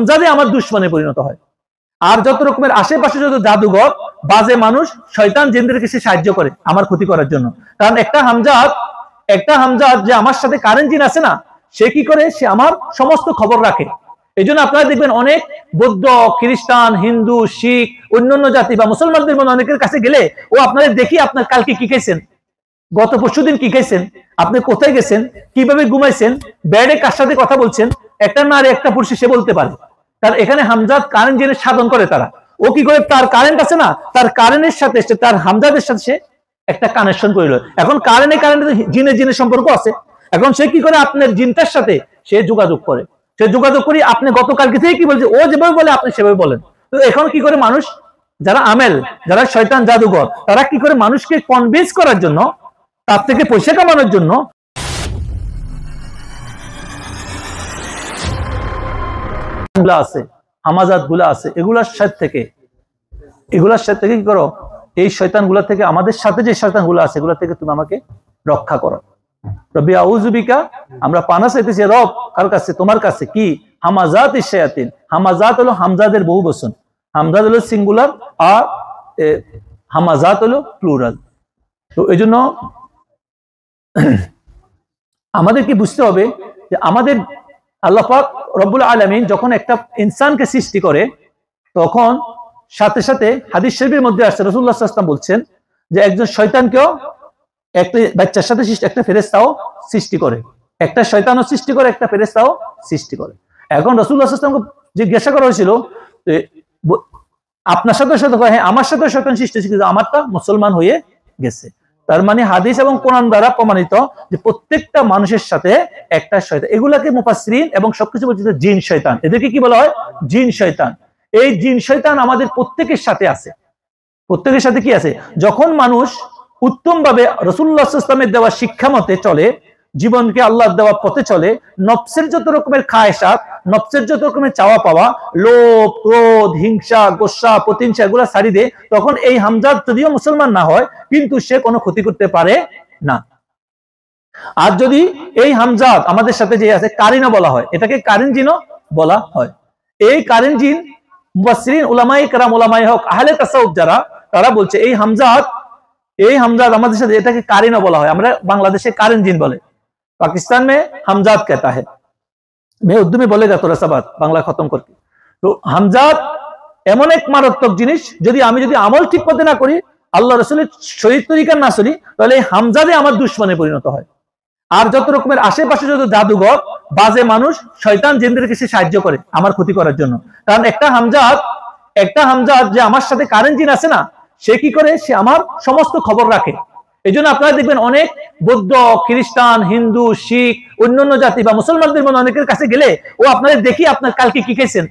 হামজাদে আমার দুশ্মনে পরিণত হয়। আর যত রকমের আশেপাশে যত জাদুঘর বাজে মানুষ শয়তান জিনদেরকে সে সাহায্য করে আমার ক্ষতি করার জন্য। কারণ একটা হামজাদ যে আমার সাথে কারেন্ট জিন আছে না, সে কি করে, সে আমার সমস্ত খবর রাখে। এই জন্য আপনারা দেখবেন অনেক বৌদ্ধ, খ্রিস্টান, হিন্দু, শিখ, অন্যান্য জাতি বা মুসলমানদের মধ্যে অনেকের কাছে গেলে ও আপনাদের দেখি আপনার কালকে কি খাইছেন, গত পরশুদিন কি খাইছেন, আপনি কোথায় গেছেন, কিভাবে ঘুমাইছেন, বেডে কার সাথে কথা বলছেন, একটা নারী একটা পুরুষে সে বলতে পারে। তার এখানে হামজাদ কারেন্ট জিনের সাধন করে তারা। ও কি করে, তার কারেন্ট আছে না, তার কারেন্টের সাথে তার হামজাদের সাথে সে একটা কানেকশন করিল। এখন কারেন্টে জিনের সম্পর্ক আছে। এখন সে কি করে, আপনার জিনটার সাথে সে যোগাযোগ করে। সে যোগাযোগ করি আপনি গতকালকে থেকে কি বলছে, ও যেভাবে বলে আপনি সেভাবে বলেন। তো এখন কি করে মানুষ, যারা আমেল, যারা শয়তান জাদুঘর, তারা কি করে মানুষকে কনভিন্স করার জন্য, তার থেকে পয়সা কামানোর জন্য আছে, হামাজাত গুলা আছে, এগুলার সাথে থেকে কি করো, এই শয়তান গুলা থেকে, আমাদের সাথে যে শয়তান গুলা আছে এগুলা থেকে তুমি আমাকে রক্ষা করো। রব্বি আউযু বিকা, আমরা পানা চাইতেছি রব কার কাছে, তোমার কাছে। কি? হামাজাত শায়াতিন। হামাজাত হলো হামজাদের বহু বচন, হামজাদ হলো সিঙ্গুলার আর হামাজাত হলো প্লুরাল। তো এই জন্য আমাদের কি বুঝতে হবে যে আমাদের আল্লাহ পাক রব্বুল আলামিন যখন একটা ইনসানকে সৃষ্টি করে, তখন সাথে সাথে হাদিস শরীফের মধ্যে আসছে, রাসূলুল্লাহ সাল্লাল্লাহু আলাইহি ওয়াসাল্লাম বলছেন যে একজন শয়তানকেও একটা বাচ্চার সাথে একটা ফেরেশতাও সৃষ্টি করে, একটা শয়তানও সৃষ্টি করে, একটা ফেরেশতাও সৃষ্টি করে। এখন রাসূলুল্লাহ সাল্লাল্লাহু আলাইহি ওয়াসাল্লামকে জিজ্ঞাসা করা হয়েছিল, আপনার সাথে হ্যাঁ আমার সাথে শয়তান সৃষ্টি হয়েছে, কিন্তু আমারটা মুসলমান হয়ে গেছে। তার মানে হাদিস এবং কোরআন দ্বারা প্রমাণিত যে প্রত্যেকটা মানুষের সাথে একটা শয়তান। এগুলাকে মুফাসসিরিন এবং সবকিছু বলছে জিন শয়তান। এদেরকে কি বলা হয়? জিন শয়তান। এই জিন শয়তান আমাদের প্রত্যেকের সাথে আছে। প্রত্যেকের সাথে কি আছে? যখন মানুষ উত্তম ভাবে রাসূলুল্লাহ সাল্লাল্লাহু আলাইহি ওয়াসাল্লামের দেওয়া শিক্ষা মতে চলে, জীবনকে আল্লাহর দেওয়া পথে চলে, নফসের যত রকমের খায়েশাত, নফসের যত রকমের চাওয়া পাওয়া, লোভ, ক্রোধ, হিংসা, গোসা, প্রতিহিংসা এগুলা ছাড়ি দে, তখন এই হামজাদ যদিও মুসলমান না হয় কিন্তু সে কোনো ক্ষতি করতে পারে না। আর যদি এই হামজাদ আমাদের সাথে যে আছে, কারিনা বলা হয়, এটাকে কারিন জিনও বলা হয়। এই কারিন জিন মুফাসসিরিন, উলামায়ে কেরাম, উলামায়ে হক, আহলে তাসাউফ যারা, তারা বলছে এই হামজাদ আমাদের সাথে, এটাকে কারিনা বলা হয়। আমরা বাংলাদেশে কারিন জিন বলে, पाकिस्तान में हमजाद कहता है। मैं उर्दू में बोलेगा थोड़ा सा बात, बांग्ला खत्म करके। तो हमजाद এমন এক মারাত্মক জিনিস, যদি আমি আমল ঠিক করতে না করি, আল্লাহ রাসূলের শরীয়ত তরিকা না চলি, তাহলে এই হামজাদে আমার দুশমনে পরিণত হয়। আর যত রকমের আশেপাশে যত জাদুঘর বাজে মানুষ শয়তান জিনদেরকে সে সাহায্য করে আমার ক্ষতি করার জন্য। কারণ একটা হামজাদ যে আমার সাথে কারেন্ট জিন আছে না, সে কি করে, সে আমার সমস্ত খবর রাখে। এই জন্য আপনারা দেখবেন অনেক বৌদ্ধ, খ্রিস্টান, হিন্দু, শিখ, অন্যান্য জাতি বা মুসলমানদের মধ্যে অনেকের কাছে গেলে ও আপনাদের দেখি আপনার কালকে কি খাইছেন,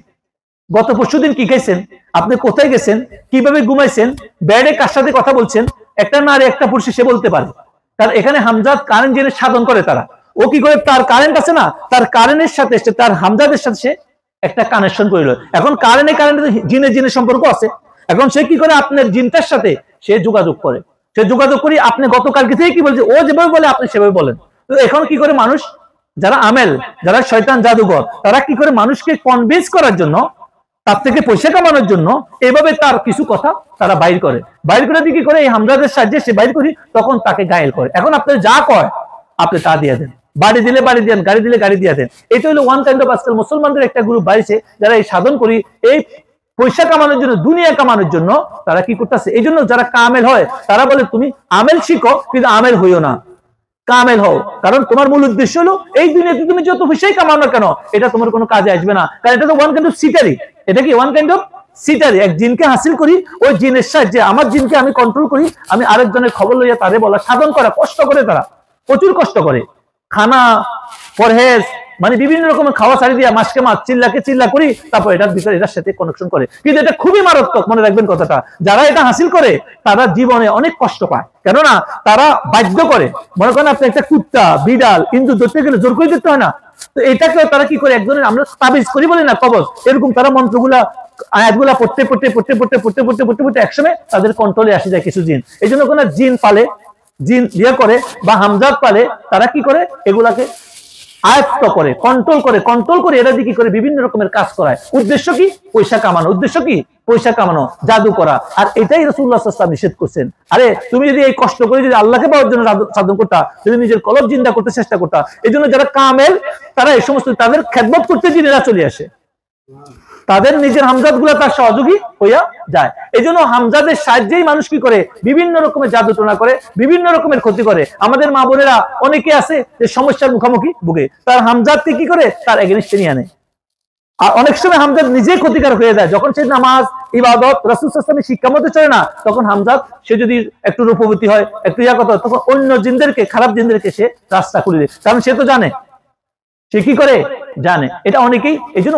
গত পরশুদিন কি খাইছেন, আপনি কোথায় গেছেন, কিভাবে ঘুমাইছেন, বেডে কার সাথে কথা বলছেন, একটা নারী একটা পুরুষে সে বলতে পারে। কারণ এখানে হামজাদ কারেন্ট জিনের সাধন করে তারা। ও কি করে, তার কারেন্ট আছে না, তার কারেন্টের সাথে তার হামজাদের সাথে সে একটা কানেকশন করিল। এখন কারেন্টে জিনের সম্পর্ক আছে। এখন সে কি করে, আপনার জিনটার সাথে সে যোগাযোগ করে। সে যোগাযোগ করি আপনি গতকালকে থেকে কি বলছে, ও যেভাবে বলে আপনি সেভাবে বলেন। তো এখন কি করে মানুষ, যারা আমেল, যারা শয়তান জাদুঘর, তারা কি করে মানুষকে কনভিন্স করার জন্য, তার থেকে পয়সা কামানোর জন্য এভাবে তার কিছু কথা তারা বাইর করে দিয়ে কি করে, এই হামজাদের সাহায্যে সে বাইর করি, তখন তাকে গায়েল করে। এখন আপনি যা কয় আপনি তা দিয়ে দেন, বাড়ি দিলে বাড়ি দেন, গাড়ি দিলে গাড়ি দিয়ে দেন। এটা হলো ওয়ান কাইন্ড অফ, আজকাল মুসলমানদের একটা গ্রুপ বাড়িছে যারা এই সাধন করি, এই পয়সা কামানোর জন্য, দুনিয়া কামানোর জন্য তারা কি করতেছে। এই জন্য যারা কামেল হয় তারা বলে তুমি আমেল শিখো কিন্তু আমেল হইও না, কামেল হও। কারণ তোমার মূল উদ্দেশ্য হলো এই দুনিয়াতে তুমি যত পয়সাই কামাও না কেন, এটা তোমার কোনো কাজে আসবে না। কারণ এটা তো ওয়ান কাইন্ড অফ সিটারি। এটা কি ওয়ান কাইন্ড অফ সিটারি। এক জিনকে হাসিল করি, ওই জিনের সাহায্যে আমার জিনকে আমি কন্ট্রোল করি, আমি আরেকজনের খবর লইয়া তারে বলা, সাধন করা, কষ্ট করে, তারা প্রচুর কষ্ট করে, খানা পরহেজ মানে বিভিন্ন রকমের খাওয়া ছাড়ি দিয়া মাসকে মাস চিল্লা করি, তারপর এটার ভিতরে এটার সাথে কানেকশন করে। কিন্তু এটা খুবই মারাত্মক, মনে রাখবেন কথাটা। যারা এটা হাসিল করে তারা জীবনে অনেক কষ্ট পায়, কেননা তারা বাধ্য করে। মনে করেন আপনি একটা কুত্তা, বিড়াল, ইন্দুর ধরতে গেলে জোর করে দিতে হয় না, তো এটাকে তারা কি করে, একজনের আমরা তাবিজ করি বলি না, কবজ, এরকম তারা মন্ত্রগুলা, আয়াতগুলা পড়তে একসময় তাদের কন্ট্রোলে আসে যায় কিছু জিন। এই জন্য কোন জিন পালে, জিন ইয়ে করে বা হামজাদ পালে, তারা কি করে, এগুলাকে আয়ত্ত করে, কন্ট্রোল করে এরা দিয়ে কি করে বিভিন্ন রকমের কাজ করায়। উদ্দেশ্য কি? পয়সা কামানো। উদ্দেশ্য কি? পয়সা কামানো, জাদু করা। আর এটাই রাসূলুল্লাহ সাল্লাল্লাহু আলাইহি ওয়াসাল্লাম নিষেধ করছেন। আরে তুমি যদি এই কষ্ট করে যদি আল্লাহকে পাওয়ার জন্য সাধন করতা, যদি নিজের কলব জিন্দা করতে চেষ্টা করতা, এই জন্য যারা কামেল তারা এই সমস্ত তাদের খেদমত করতে জিনেরা চলে আসে, তাদের নিজের হামজাদ গুলা তার সহযোগী হইয়া যায়। এই জন্য হামজাদের সাহায্যেই মানুষ কি করে বিভিন্ন রকমের জাদু টোনা করে, বিভিন্ন রকমের ক্ষতি করে। আমাদের মা বোনেরা অনেকে আছে যে সমস্যার মুখোমুখি ভুগে, তার হামজাদকে কি করে তার এগেনিস্টে নিয়ে আনে। আর অনেক সময় হামজাদ নিজে ক্ষতিকারক হয়ে যায়। যখন সে নামাজ ইবাদত রাসূল সাল্লাল্লাহু আলাইহি ওয়াসাল্লামের শিক্ষা মতে চলে না, তখন হামজাদ সে যদি একটু রূপবতী হয়, একটু কথা, তখন অন্য জিনদেরকে, খারাপ জিনদেরকে সে রাস্তা খুলে দেয়। কারণ সে তো জানে, সে কি করে জানে। এটা অনেকেই এই জন্য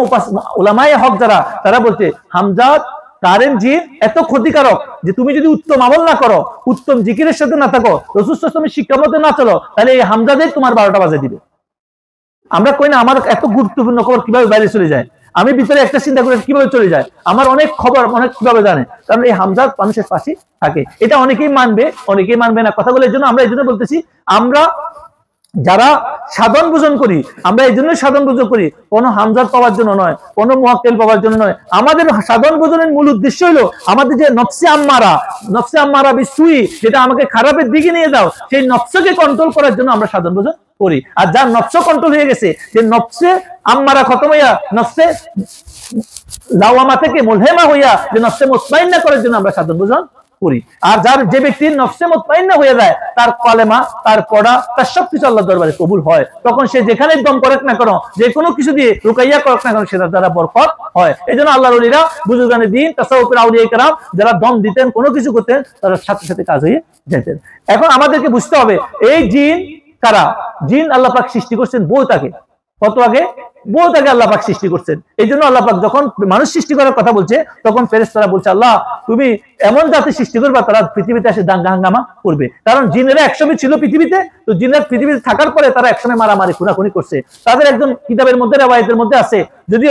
উলামায়ে হক যারা, তারা বলছে হামজাদ কারেন জিন এত ক্ষতিকারক যে তুমি যদি উত্তম আমল না করো, উত্তম জিকিরের সাথে না থাকো, রাসূল সাল্লাল্লাহু আলাইহি ওয়াসাল্লামের শিক্ষা মতে না চলো, তাহলে এই হামজাদই তোমার 12টা বাজে দিবে। আমরা কই না আমার এত গুরুত্বপূর্ণ খবর কিভাবে বাইরে চলে যায়, আমি ভিতরে একটা চিন্তা করে কিভাবে চলে যায়, আমার অনেক খবর অনেক কিভাবে জানে। কারণ এই হামজাদ মানুষের পাশে থাকে। এটা অনেকেই মানবে, অনেকেই মানবে না। কথাগুলো এই জন্য আমরা এই জন্য বলতেছি, আমরা যারা সাধন ভোজন করি, আমরা এই জন্য সাধন ভোজন করি, কোনো হামজাদ পাওয়ার জন্য নয়, কোনো মুয়াক্কেল পাওয়ার জন্য নয়। আমাদের সাধন ভোজনের মূল উদ্দেশ্য হলো আমাদের যে নফসে আম্মারা বিসুই, যেটা আমাকে খারাপের দিকে নিয়ে যাও, সেই নফসকে কন্ট্রোল করার জন্য আমরা সাধন ভোজন করি। আর যার নফস কন্ট্রোল হয়ে গেছে, যে নফসে আম্মারা খতম হইয়া নফসে লাওয়ামা থেকে মুলহেমা হইয়া যে নফসে মুতমাইন্না করার জন্য আমরা সাধন ভোজন করি। আর যার যে ব্যক্তির নফসে মুতমাইন্না হয়ে যায়, তার কালেমা, তার পড়া, তার সবকিছু আল্লাহর দরবারে কবুল হয়। তখন সে যেখানে দম করুক না কেন, যে কোনো কিছু দিয়ে রুকাইয়া করুক না কেন, সেটার দ্বারা বরকত হয়। এই জন্য আল্লাহর ওলিরা, বুজুর্গানে দিন, তাসাউফের আউলিয়া কেরাম যারা দম দিতেন, কোনো কিছু করতেন, তারা সাথে সাথে কাজ হয়ে যেতেন। এখন আমাদেরকে বুঝতে হবে এই জিন কারা। জিন আল্লাহ পাক সৃষ্টি করছেন বহুত আগে। কত আগে? বহুত আগে আল্লাহ পাক সৃষ্টি করছেন। এই জন্য আল্লাহ পাক যখন মানুষ সৃষ্টি করার কথা বলছে, তখন ফেরেশতারা বলছে, আল্লাহ তুমি এমন জাতি সৃষ্টি করবা তারা পৃথিবীতে এসে দাঙ্গা হাঙ্গামা করবে। কারণ জিনেরা একসময় ছিল পৃথিবীতে, তো জিনেরা পৃথিবীতে থাকার পরে তারা একসময় মারামারি খুনাখুনি করছে। তাদের একজন কিতাবের মধ্যে, রিওয়ায়াতের মধ্যে আছে, যদিও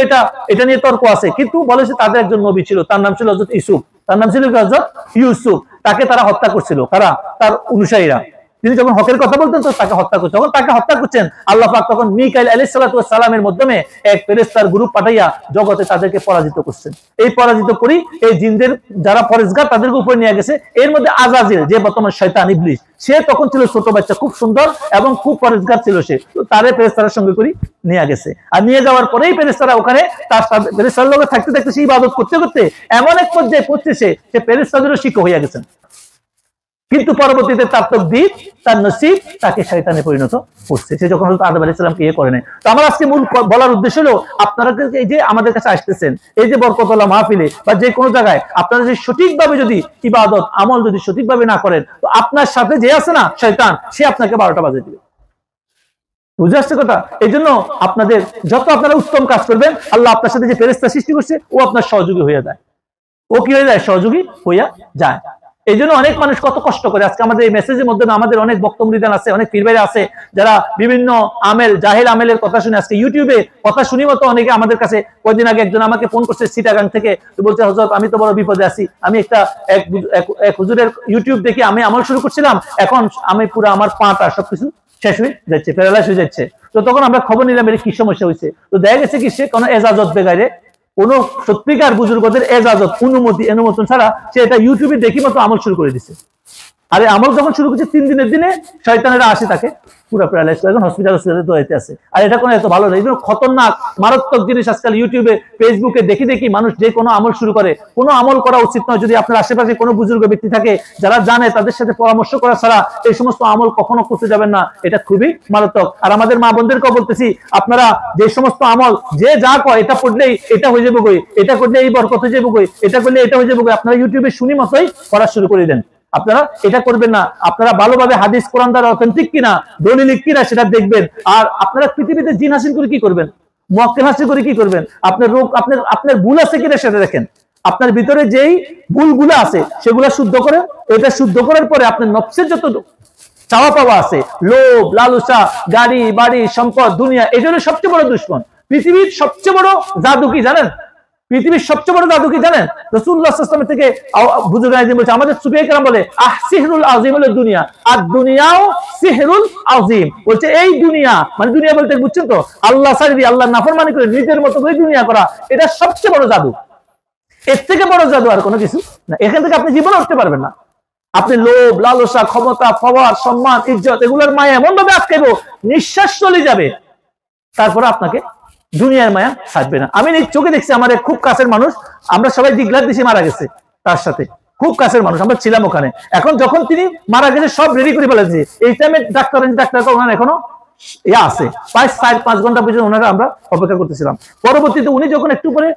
এটা নিয়ে তর্ক আছে, কিন্তু বলেছে তাদের একজন নবী ছিল, তার নাম ছিল হযরত ইউসুফ। তার নাম ছিল হযরত ইউসুফ। তাকে তারা হত্যা করছিল, কারা? তার অনুসারীরা। তিনি যখন হকের কথা বলতেন তো তাকে হত্যা করতেন। যখন তাকে হত্যা করছেন, আল্লাহ পাক তখন মিকাইল আলাইহিস সালাতু ওয়াস সালামের মাধ্যমে এক ফেরেশতার গ্রুপ পাঠাইয়া জগতে তাদেরকে পরাজিত করছেন। এই পরাজিত করি এই জিনদের যারা পরেশগার, তাদেরকে উপরে নিয়ে গেছে। এর মধ্যে আজাজিল, যে বর্তমান শয়তান ইবলিস, সে তখন ছিল ছোট বাচ্চা, খুব সুন্দর এবং খুব পরেশগার ছিল সে। তো তারে ফেরেশতার সঙ্গে করে নিয়ে গেছে। আর নিয়ে যাওয়ার পরেই ফেরেশতারা ওখানে তার ফেরেশতার লোকে থাকতে থাকতে সে ইবাদত করতে করতে এমন এক পর্যায়ে পৌঁছেছে সে ফেরেশতাদেরও শিক্ষক হইয়া গেছেন। কিন্তু পরবর্তীতে তার তকদীর, তার নসিব তাকে শয়তানে পরিণত করছে। সে যখন হযরত আদম আলাইহিস সালামকে করে নাই। তো আমার আজকে মূল বলার উদ্দেশ্য হলো, আপনারা এই যে আমাদের কাছে আসতেছেন, এই যে বরকতওয়ালা মাহফিলে বা যে কোনো জায়গায়, আপনারা যদি সঠিকভাবে যদি ইবাদত আমল যদি সঠিকভাবে না করেন, তো আপনার সাথে যে আছে না শয়তান, সে আপনাকে 12টা বাজে দিবে। বুঝে আসছে কথা? এই জন্য আপনাদের যত আপনারা উত্তম কাজ করবেন, আল্লাহ আপনার সাথে যে ফেরেশতা সৃষ্টি করছে, ও আপনার সহযোগী হয়ে যায়। ও কি হয়ে যায়? সহযোগী হইয়া যায়। এই জন্য অনেক মানুষ কত কষ্ট করে। আজকে আমাদের এই মেসেজের মধ্যে আমাদের অনেক বক্তব্যদান আছে, অনেক পীর ভাইরা আছে, যারা বিভিন্ন আমেল, জাহেল আমেলের কথা শুনে, আজকে ইউটিউবে কথা শুনি মতো অনেকে আমাদের কাছে। কয়েকদিন আগে একজন আমাকে ফোন করছে চিটাগাং থেকে, বলছে, হযরত আমি তো বড় বিপদে আছি, আমি এক হুজুরের ইউটিউব দেখে আমি আমল শুরু করছিলাম, এখন আমি পুরো আমার পাটা সবকিছু শেষ হয়ে যাচ্ছে, প্যারালাইজ হয়ে যাচ্ছে। তো তখন আমরা খবর নিলাম এর কি সমস্যা হয়েছে। তো দেখা গেছে কি সে কোনো এজাজত বেগাইরে, কোন সত্যিকার বুজুর্গদের এজাজত, অনুমোদন ছাড়া সে এটা ইউটিউবে দেখি মতো আমল শুরু করে দিছে। আরে আমল যখন শুরু করছে 3 দিনের দিনে শয়তানেরা আসে তাকে পুরো প্যারালাইজ করে, এখন হসপিটালে দৌড়াইতে আছে। আর এটা কোনো এত ভালো না, এই খতরনাক মারাত্মক জিনিস আজকাল ইউটিউবে ফেসবুকে দেখি দেখি মানুষ যে কোনো আমল শুরু করে। কোনো আমল করা উচিত নয়। যদি আপনার আশেপাশে কোনো বুজুর্গ ব্যক্তি থাকে যারা জানে, তাদের সাথে পরামর্শ করা ছাড়া এই সমস্ত আমল কখনো করতে যাবেন না। এটা খুবই মারাত্মক। আর আমাদের মা বোনদেরকেও বলতেছি, আপনারা যে সমস্ত আমল যে যা কয়, এটা পড়লেই এটা হয়ে যাবে গই, এটা করলে এই বরকত হয়ে যাবে গই, এটা করলে এটা হয়ে যাবে গই, আপনারা ইউটিউবে শুনি মতোই করা শুরু করে দেন। আপনারা এটা করবেন না। আপনারা ভালোভাবে হাদিস কোরআন দ্বারা অথেন্টিক কিনা, দলিল কিনা সেটা দেখবেন। আর আপনারা পৃথিবীতে জিন হাসিল করে কি করবেন, মুয়াক্কিল হাসিল করে কি করবেন, আপনার রোগ, আপনার ভুল আছে কিনা সেটা দেখেন। আপনার ভিতরে যেই ভুলগুলো আছে সেগুলো শুদ্ধ করে, এটা শুদ্ধ করার পরে আপনার নফসের যত চাওয়া পাওয়া আছে, লোভ, লালসা, গাড়ি বাড়ি, সম্পদ, দুনিয়া, এটা হলো সবচেয়ে বড় দুশমন। পৃথিবীর সবচেয়ে বড় জাদু কি জানেন? পৃথিবীর সবচেয়ে বড় জাদু কি জানেন? রাসূলুল্লাহ সাল্লাল্লাহু আলাইহি ওয়াসাল্লাম থেকে বুজুর্গ আযম বলছে, আমাদের সুফিয়ে কেরাম বলে সিহরুল আযীম হলো দুনিয়া, আর দুনিয়াও সিহরুল আযীম। বলছে এই দুনিয়া মানে দুনিয়া বলতে বুঝছেন তো, আল্লাহ ছাড়ি আল্লাহর নাফরমানি করে নিজের মতো করে দুনিয়া করা, এটা সবচেয়ে বড় জাদু। এর থেকে বড় জাদু আর কোনো কিছু না। এখান থেকে আপনি জীবনে উঠতে পারবেন না। আপনি লোভ, লালসা, ক্ষমতা, পাওয়ার, সম্মান, ইজ্জত এগুলোর মায়া এমন ভাবে আটকাইবো, নিঃশ্বাস চলে যাবে, তারপরে আপনাকে দুনিয়ার মায়া ছাড়বে না। আমি নিজ চোখে দেখছি, আমার খুব কাছের মানুষ, আমরা সবাই দিগলার দেশে মারা গেছে, তার সাথে খুব কাছের মানুষ, আমরা ছিলাম ওখানে। এখন যখন তিনি মারা গেছে সব রেডি করে ফেলেছে, এই টাইমে ডাক্তার ওনার এখনো আছে, প্রায় 4-5 ঘন্টা পর্যন্ত ওনারা আমরা অপেক্ষা করতেছিলাম। পরবর্তীতে উনি যখন একটু পরে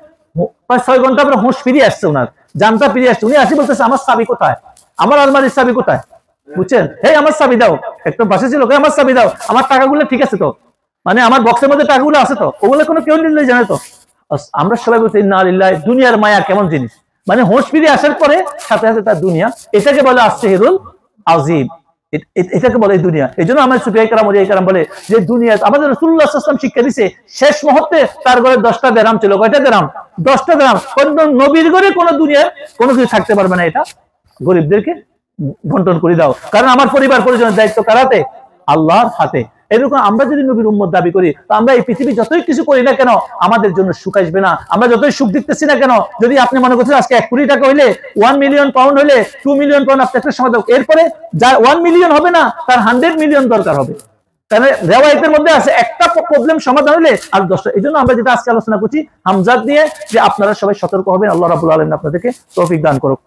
প্রায় 6 ঘন্টা পরে হুঁশ ফিরে আসছে, ওনার জানটা ফিরে আসছে, উনি আসি বলতেছে আমার চাবি কোথায়, আমার আলমারির চাবি কোথায়, বুঝছেন? হে আমার চাবি দাও, একটু পাশে ছিল, আমার চাবি দাও, আমার টাকাগুলো ঠিক আছে তো, মানে আমার বক্সের মধ্যে টাকাগুলো আছে তো, ওগুলো কোনো কেউ নিলে জানে তো। আমরা সবাই বলছি ইন্না লিল্লাহি, দুনিয়ার মায়া কেমন জিনিস, মানে হোশ ফিরে আসার পরে সাথে সাথে তার দুনিয়া, এটাকে বলে আসসিহরুল আযীম, এটাকে বলে দুনিয়া। এই জন্য আমার সুফিয়া কেরাম বলে যে দুনিয়া আমাদের রাসূলুল্লাহ সাল্লাল্লাহু আলাইহি ওয়াসাল্লাম শিক্ষা দিয়েছে, শেষ মুহূর্তে তার ঘরে 10টা দিরহাম ছিল। কয়টা দিরহাম? 10টা দিরহাম। কোন নবীর ঘরে কোনো দুনিয়ার কোনো কিছু থাকতে পারবে না, এটা গরিবদেরকে বন্টন করে দাও, কারণ আমার পরিবার পরিজনের দায়িত্ব কার হাতে? আল্লাহর হাতে। এরকম আমরা যদি নবীর উম্মত দাবি করি, তো আমরা এই পৃথিবী যতই কিছু করি না কেন আমাদের জন্য সুখ আসবে না। আমরা যতই সুখ দিতেছি না কেন, যদি আপনি মনে করছেন আজকে 1 কোটি টাকা হইলে 1 মিলিয়ন পাউন্ড হইলে 2 মিলিয়ন পাউন্ড আপনি একটা সমাধান, এরপরে যা 1 মিলিয়ন হবে না, তার 100 মিলিয়ন দরকার হবে। তাহলে রিওয়ায়াতের মধ্যে আছে একটা প্রবলেম সমাধান হলে আর 10টা। এই জন্য আমরা যেটা আজকে আলোচনা করছি হামজাত দিয়ে, যে আপনারা সবাই সতর্ক হবেন। আল্লাহ রাব্বুল আলামিন আপনাদেরকে তৌফিক দান করুক।